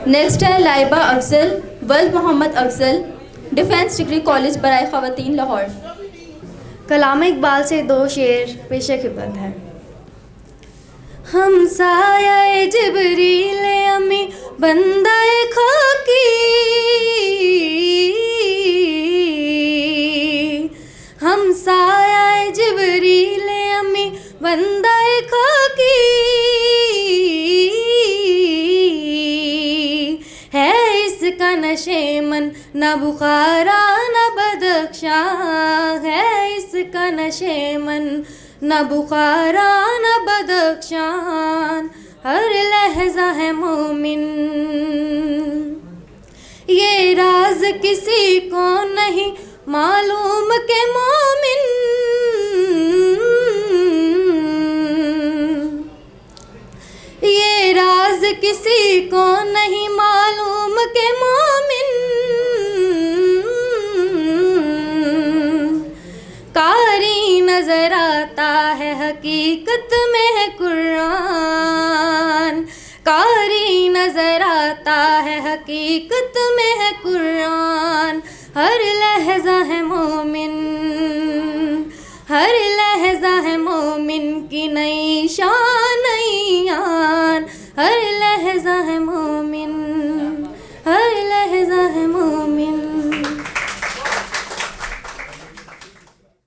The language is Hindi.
नेक्स्ट है लाइबा अफजल, वल्द Mohammad Afzal, Defence Degree College बराए ख़वातीन लाहौर। कलाम इकबाल से दो शेर पेशे खिदमत है। हम साया जिबरील अमी बंदाए खाकी, हम साया जिबरील अमी बंदाए खाकी, है इसका नशेमन न बुखारा न बदख्शा, है इसका नशेमन न बुखारा न बदख्शान, हर लहजा है मोमिन। ये राज किसी को नहीं मालूम के मोमिन, ये राज किसी को नहीं मालूम के मोमिन। कारी नजर आता है हकीकत में है कुरान, कारी नजर आता है हकीकत में है कुरान, हर लहजा है मोमिन, हर लहजा है मोमिन की नई शान।